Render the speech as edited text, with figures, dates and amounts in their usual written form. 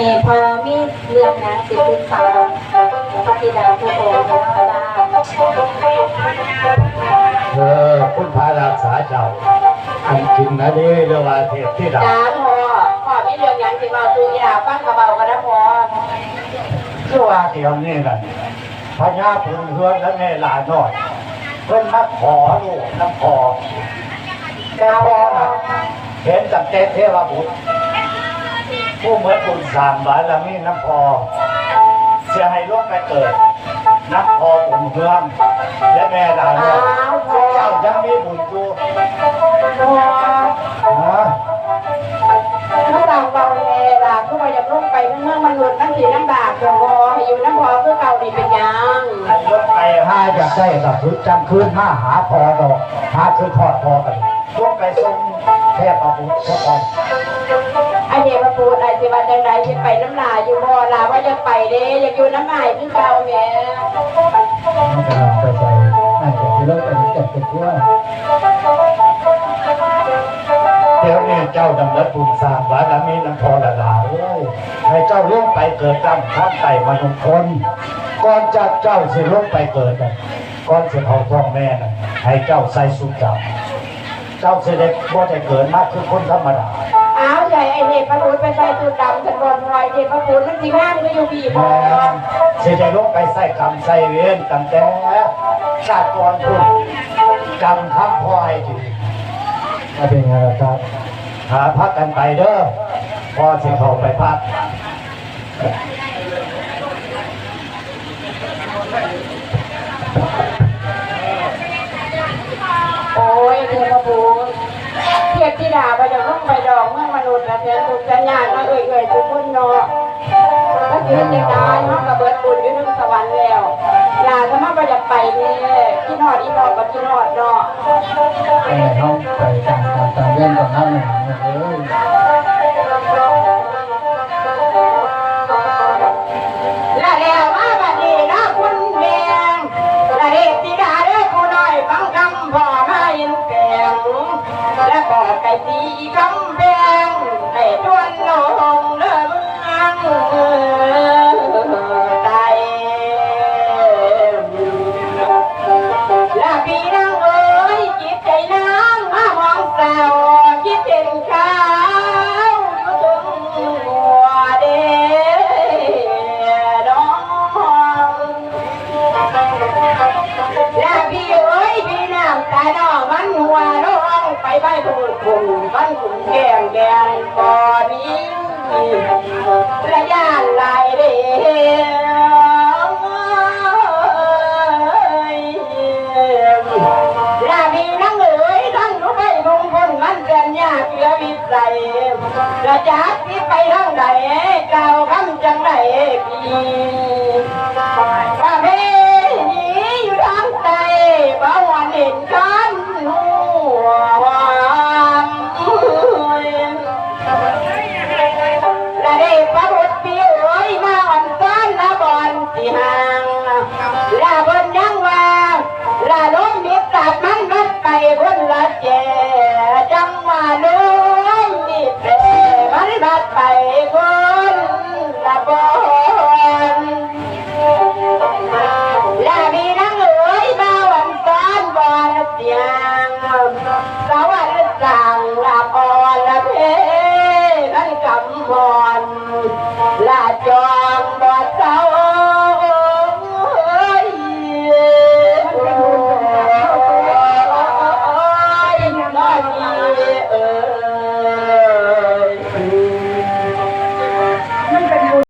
นี่พอมีเรื่องนะสิบสามพระธิดาผู้โกงคุณพารักษาเจ้าอันจริงนะนี่เรียกว่าเทพที่ดาจ้าพ่อมีเรื่องยังสิมาตูยาฟังกระเบากันนะพ่อคือว่าเดี๋ยวนี้น่ะพญาพุนเฮือนและแม่หลานน้อยเพิ่นมาขอลูกน้ำพอแต่พ่อน่ะเห็นตั้งแต่เทวบุตรผู้เหมือนบุญสามบารมีน้ำพอเสียให้ลูกไปเกิดน้ำพอบุญเฮือนและแม่หลานน้อยเจ้ายังมีบุญอยู่ถ้าเราเบาแน่ล่ะผู้ว่าจะลงไปเมื่อมันหลุดนั่งสีน้ำบากเดี๋ยวพอให้อยู่น้ำพอเพื่อเก่าดีเป็นยังลงไปห้าจะได้กับพื้นจำคืนมาหาพอดอกหาคือทอดพอกันลงไปทรงเทพประพุทธพระองค์ไอเดียมาพูดไอสิวันจังไรที่ไปน้ำลายอยู่พอลาว่าจะไปเด้อยากอยู่น้ำลายที่เก่าแม่ไม่จะลองไปใส่น่าจะที่เลิกไปจัดเป็นทั่วเดี๋ยวนี้เจ้าดำเนินบุญสร้างบารมีน้ำพอละลาเลยให้เจ้าล่วงไปเกิดตามข้ามไต่มนุษย์คนก่อนจากเจ้าสิล่วงไปเกิดก่อนสิเขาท้องแม่น่ะให้เจ้าใส่สุดจับเจ้าเสด็จบ่ได้เกิดมากคือคนธรรมดาอ้าวใหญ่ไอเด็กพระพุทธไปใส่สุดดำฉันบอกหน่อยเด็กพระพุทธมันจริงงานก็อยู่บีบเสด็จล่วงไปใส่กรรมใส่เวรตั้งแต่ชาติก่อนพุ่นกรรมทำพอให้ดีมาเป็นไงล่ะครับหาพักกันไปเด้อพอสิเขาไปพักโอ้ยเทพบุตรเทียบที่ด่าไปจะต้องไปดอกเมื่อมนุษย์นะเทียบถูกสัญญาณมาเอ่ยทุกคนเนาะถ้าเกิดจะตายเนาะกับเบิร์ดบุญอยู่ทั้งสวรรค์แล้วลาถ้ามาไปจะไปเนี่ยที่นอดอีนอดกับที่นอดเนาะไปห้องไปตามเรื่องของท่านเลยแล้วว่าบัดนี้นะคุณแม่ละเด็กที่ด่าเด้อผู้น้อยฟังคำพ่อมาเห็นแกงและบอกไก่ตีคำแพงให้ทวนลงเด้อเมืองไตและพี่นางเอ๋ยจิตใจนางมามองสาวคิดเห็นข้าวอยู่ถึงหัวเด้และพี่เอ๋ยพี่น้ำตาดอกมันหัวร้องไปใบพูดคุมมันขุ่นแก้มแดงก่อนี้ระยะลายเดียวและพี่นั่งเอ๋ยทั้งรู้ไปมุงพ้นมันเดินยากเหลือวิสัยและจากที่ไปทั้งใดกล่าวคำจังใดพี่ว่าเพอยู่ทางใจบ่วันเห็นกันหัวและได้พระบุตรพี่เอ๋ยมาอ่อนซ้อนละบอนที่ห่างละบนยังว่าละล้มมิตรตัดมันนัดไปคนละเจจังว่าเลยนี่เปมันนัดไปคนละบอนและมีนางเอ๋ยมาวันซ้อนบอนเสียงสวัสดิ์สั่งละพรละเพนั่นกำหอ